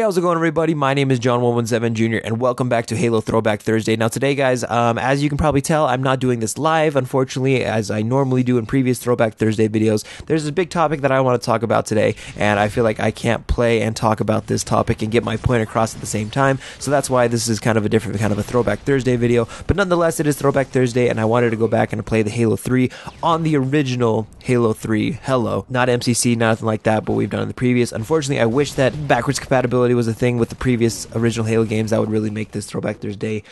Hey, how's it going, everybody? My name is John117 Jr., and welcome back to Halo Throwback Thursday. Now, today, guys, as you can probably tell, I'm not doing this live, unfortunately, as I normally do in previous Throwback Thursday videos. There's this big topic that I want to talk about today, and I feel like I can't play and talk about this topic and get my point across at the same time, so that's why this is kind of a different kind of a Throwback Thursday video. But nonetheless, it is Throwback Thursday, and I wanted to go back and play the Halo 3 on the original Halo 3 Hello. Not MCC, nothing like that, but we've done in the previous. Unfortunately, I wish that backwards compatibility was a thing with the previous original Halo games. That would really make this Throwback Thursday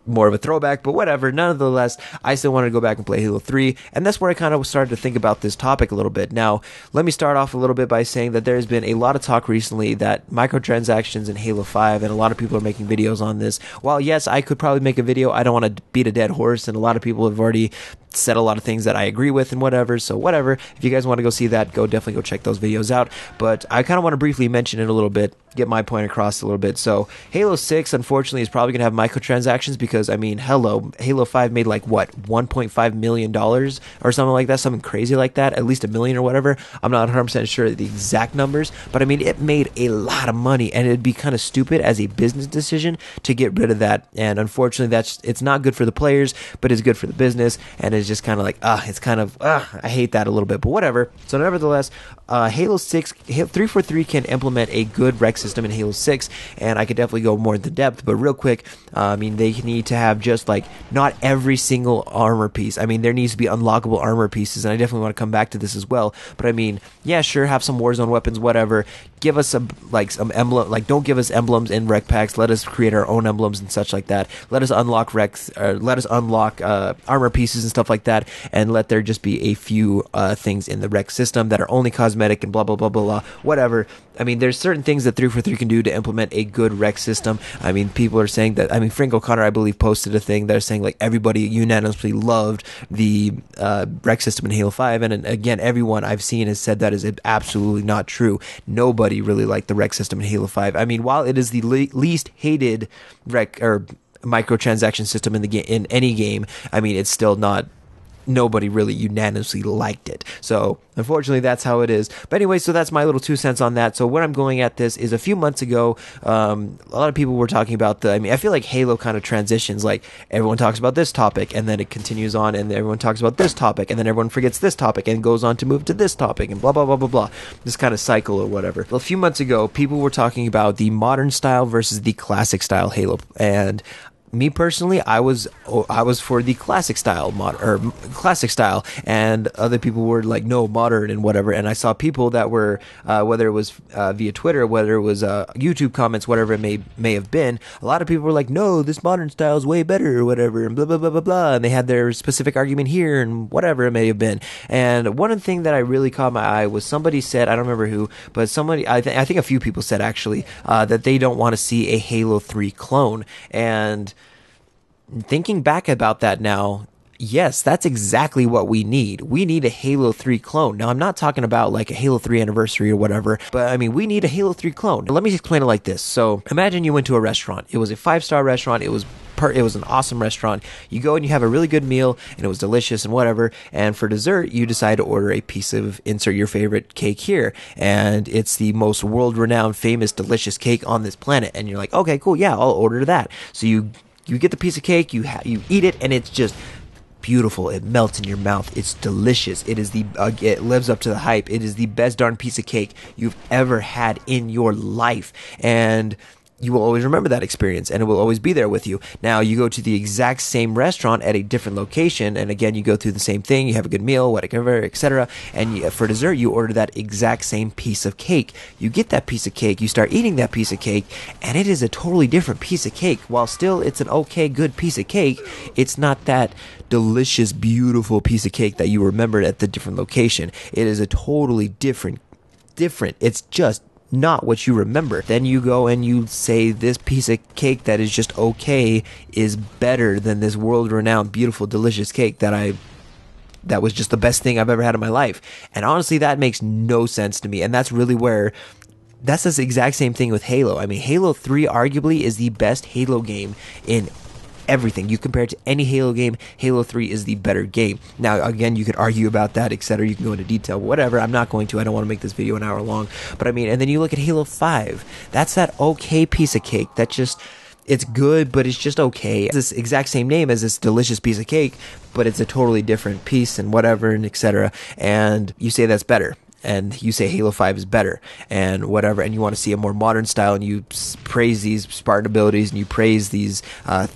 more of a throwback, but whatever. Nonetheless, I still wanted to go back and play Halo 3, and that's where I kind of started to think about this topic a little bit. Now, let me start off a little bit by saying that there's been a lot of talk recently that microtransactions in Halo 5, and a lot of people are making videos on this. While, yes, I could probably make a video, I don't want to beat a dead horse, and a lot of people have already said a lot of things that I agree with and whatever, so whatever. If you guys want to go see that, definitely go check those videos out. But I kind of want to briefly mention it a little bit, get my point across a little bit. So Halo 6, unfortunately, is probably going to have microtransactions because, I mean, hello, Halo 5 made like, what, $1.5 million or something like that, something crazy like that, at least $1 million or whatever. I'm not 100% sure the exact numbers, but I mean, it made a lot of money, and it'd be kind of stupid as a business decision to get rid of that. And unfortunately, it's not good for the players, but it's good for the business, and it's just kind of like, I hate that a little bit, but whatever. So nevertheless, Halo 343 can implement a good rec system in Halo 6, and I could definitely go more into depth, but real quick, I mean, they need to have just like, not every single armor piece. I mean, there needs to be unlockable armor pieces, and I definitely want to come back to this as well, but I mean, yeah, sure, have some Warzone weapons, whatever. Give us some emblem, like, don't give us emblems in rec packs. Let us create our own emblems and such like that. Let us unlock armor pieces and stuff like that, and let there just be a few things in the rec system that are only cosmetic and blah blah blah blah blah, whatever. I mean, there's certain things that 343 can do to implement a good rec system. I mean, people are saying that, I mean, Frank O'Connor, I believe, posted a thing that is saying, like, everybody unanimously loved the rec system in Halo 5, and again, everyone I've seen has said that is absolutely not true. Nobody really liked the rec system in Halo 5. I mean, while it is the least hated rec or microtransaction system in any game, I mean, it's still not. Nobody really unanimously liked it. So, unfortunately, that's how it is. But anyway, so that's my little 2 cents on that. So, where I'm going at this is a few months ago, a lot of people were talking about I mean, I feel like Halo kind of transitions. Like, everyone talks about this topic, and then it continues on, and everyone talks about this topic, and then everyone forgets this topic, and goes on to move to this topic, and blah, blah, blah, blah, blah. This kind of cycle or whatever. Well, a few months ago, people were talking about the modern style versus the classic style Halo, and me personally, I was for the classic style classic style, and other people were like, no, modern and whatever. And I saw people that were whether it was via Twitter, whether it was YouTube comments, whatever it may have been, a lot of people were like, no, this modern style is way better or whatever, and blah blah blah blah blah. And they had their specific argument here and whatever it may have been. And one of the things that I really caught my eye was somebody said, I don't remember who, but somebody, I think a few people said actually that they don't want to see a Halo 3 clone. And thinking back about that now, yes, that's exactly what we need. We need a Halo 3 clone. Now, I'm not talking about like a Halo 3 anniversary or whatever, but I mean, we need a Halo 3 clone. Let me explain it like this. So imagine you went to a restaurant. It was a 5-star restaurant. It was an awesome restaurant. You go and you have a really good meal, and it was delicious and whatever. And for dessert, you decide to order a piece of insert your favorite cake here, and it's the most world-renowned, famous, delicious cake on this planet. And you're like, okay, cool, yeah, I'll order that. So you get the piece of cake, you eat it, and it's just beautiful. It melts in your mouth. It's delicious. It is it lives up to the hype. It is the best darn piece of cake you've ever had in your life, and you will always remember that experience, and it will always be there with you. Now, you go to the exact same restaurant at a different location, and again, you go through the same thing. You have a good meal, whatever, etc. And for dessert, you order that exact same piece of cake. You get that piece of cake, you start eating that piece of cake, and it is a totally different piece of cake. While still it's an okay, good piece of cake, it's not that delicious, beautiful piece of cake that you remembered at the different location. It is a totally different. It's just not what you remember. Then you go and you say this piece of cake that is just okay is better than this world-renowned, beautiful, delicious cake that was just the best thing I've ever had in my life. And honestly, that makes no sense to me. And that's really where that's the exact same thing with Halo. I mean, Halo 3 arguably is the best Halo game in everything. You compare it to any Halo game, Halo 3 is the better game. Now, again, you could argue about that, etc. You can go into detail, whatever. I'm not going to. I don't want to make this video an hour long. But I mean, and then you look at Halo 5. That's that okay piece of cake that just, it's good, but it's just okay. It's this exact same name as this delicious piece of cake, but it's a totally different piece and whatever and etc. And you say that's better. And you say Halo 5 is better and whatever, and you want to see a more modern style, and you praise these Spartan abilities, and you praise these or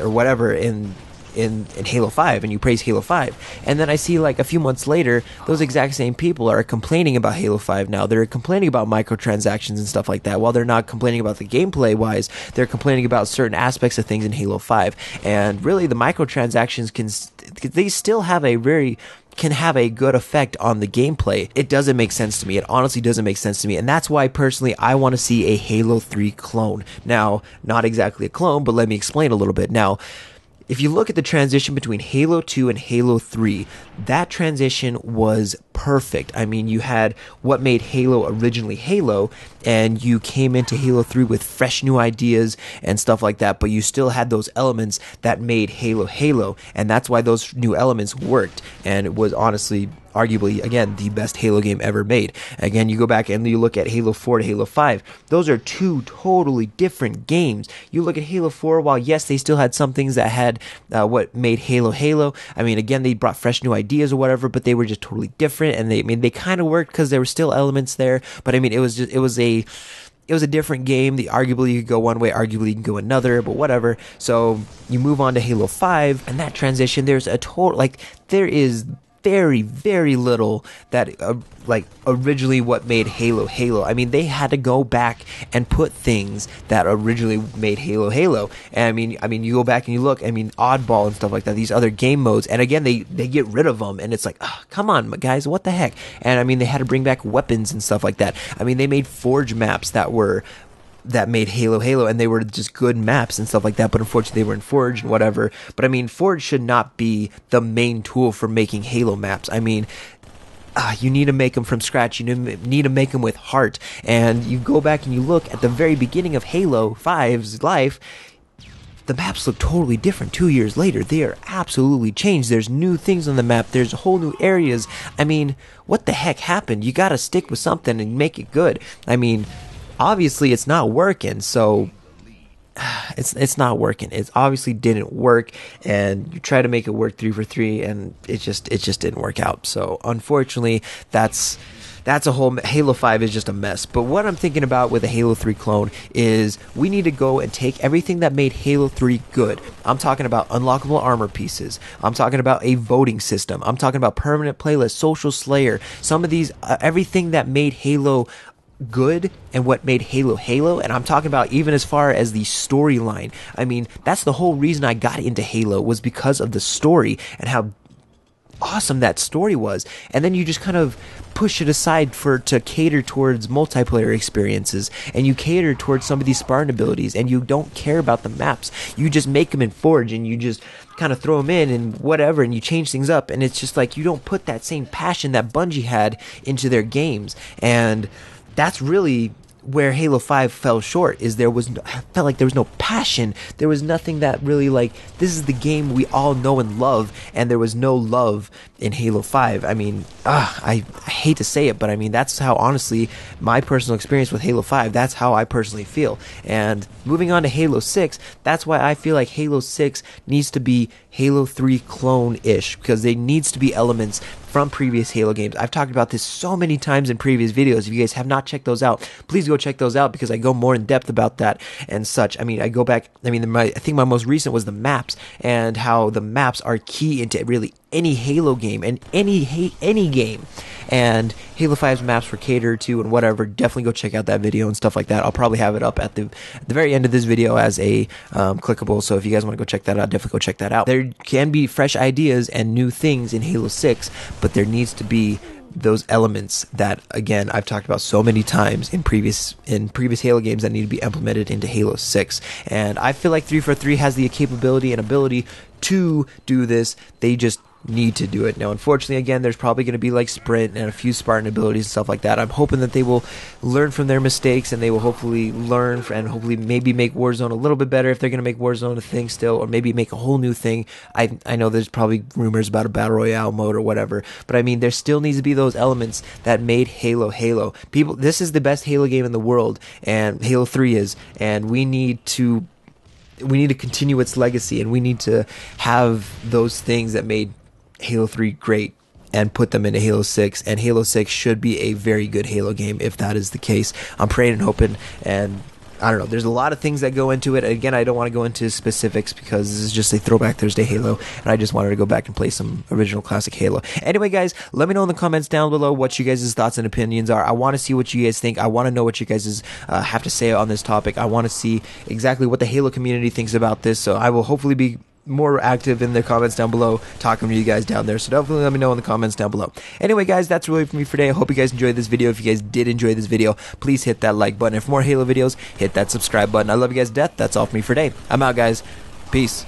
whatever in Halo 5, and you praise Halo 5. And then I see, like, a few months later, those exact same people are complaining about Halo 5 now. They're complaining about microtransactions and stuff like that. While they're not complaining about the gameplay wise, they're complaining about certain aspects of things in Halo 5. And really, the microtransactions they still have can have a good effect on the gameplay. It doesn't make sense to me. It honestly doesn't make sense to me. And that's why, personally, I want to see a Halo 3 clone. Now, not exactly a clone, but let me explain a little bit. Now, if you look at the transition between Halo 2 and Halo 3, that transition was perfect. I mean, you had what made Halo originally Halo, and you came into Halo 3 with fresh new ideas and stuff like that, but you still had those elements that made Halo Halo, and that's why those new elements worked, and it was honestly arguably, again, the best Halo game ever made. Again, you go back and you look at Halo 4 to Halo 5. Those are two totally different games. You look at Halo 4, while yes, they still had some things that had what made Halo Halo. I mean, again, they brought fresh new ideas or whatever, but they were just totally different, and they kind of worked because there were still elements there. But I mean, it was a different game. Arguably you could go one way, arguably you can go another, but whatever. So you move on to Halo 5, and that transition, there is very, very little that originally what made Halo Halo. I mean, they had to go back and put things that originally made Halo Halo. And I mean, you go back and you look. I mean, Oddball and stuff like that. These other game modes, and again, they get rid of them, and it's like, oh, come on, guys, what the heck? And I mean, they had to bring back weapons and stuff like that. I mean, they made Forge maps that made Halo Halo, and they were just good maps and stuff like that, but unfortunately they were in Forge and whatever. But I mean, Forge should not be the main tool for making Halo maps. I mean, you need to make them from scratch. You need to make them with heart. And you go back and you look at the very beginning of Halo 5's life, the maps look totally different 2 years later. They are absolutely changed. There's new things on the map. There's whole new areas. I mean, what the heck happened? You gotta stick with something and make it good. I mean, obviously it's not working, so it's not working. It obviously didn't work, and you try to make it work 3 for 3, and it just didn't work out. So unfortunately, that's a whole Halo 5 is just a mess. But what I'm thinking about with a Halo 3 clone is we need to go and take everything that made Halo 3 good. I'm talking about unlockable armor pieces. I'm talking about a voting system. I'm talking about permanent playlist, social slayer. Some of these, everything that made Halo good and what made Halo Halo, and I'm talking about even as far as the storyline. I mean, that's the whole reason I got into Halo, was because of the story and how awesome that story was. And then you just kind of push it aside to cater towards multiplayer experiences, and you cater towards some of these Spartan abilities, and you don't care about the maps. You just make them in Forge, and you just kind of throw them in and whatever, and you change things up, and it's just like you don't put that same passion that Bungie had into their games. And that's really where Halo 5 fell short, is I felt like there was no passion. There was nothing that really, like, this is the game we all know and love, and there was no love in Halo 5. I mean, I hate to say it, but I mean, that's how, honestly, my personal experience with Halo 5, that's how I personally feel. And moving on to Halo 6, that's why I feel like Halo 6 needs to be Halo 3 clone-ish, because there needs to be elements from previous Halo games. I've talked about this so many times in previous videos. If you guys have not checked those out, please go check those out, because I go more in depth about that and such. I mean, I go back, I think my most recent was the maps, and how the maps are key into really any Halo game and any game. And Halo 5's maps were catered to and whatever. Definitely go check out that video and stuff like that. I'll probably have it up at the very end of this video as a clickable. So if you guys want to go check that out, definitely go check that out. There can be fresh ideas and new things in Halo 6, but there needs to be those elements that, again, I've talked about so many times in previous Halo games that need to be implemented into Halo 6. And I feel like 343 has the capability and ability to do this. They just need to do it. Now, unfortunately, again, there's probably going to be like sprint and a few Spartan abilities and stuff like that. I'm hoping that they will learn from their mistakes, and they will hopefully learn and hopefully maybe make Warzone a little bit better if they're going to make Warzone a thing still, or maybe make a whole new thing. I know there's probably rumors about a Battle Royale mode or whatever, but I mean, there still needs to be those elements that made Halo Halo. People, this is the best Halo game in the world, and Halo 3 is, and we need to continue its legacy, and we need to have those things that made Halo 3 great and put them into Halo 6, and Halo 6 should be a very good Halo game if that is the case. I'm praying and hoping, and I don't know, there's a lot of things that go into it. Again, I don't want to go into specifics because this is just a Throwback Thursday Halo, and I just wanted to go back and play some original classic Halo. Anyway, guys, let me know in the comments down below what you guys' thoughts and opinions are. I want to see what you guys think. I want to know what you guys have to say on this topic. I want to see exactly what the Halo community thinks about this, so I will hopefully be more active in the comments down below, talking to you guys down there, so definitely let me know in the comments down below. Anyway, guys, that's really for me for today. I hope you guys enjoyed this video. If you guys did enjoy this video, please hit that like button. And for more Halo videos, hit that subscribe button. I love you guys to death. That's all for me for today. I'm out, guys. Peace.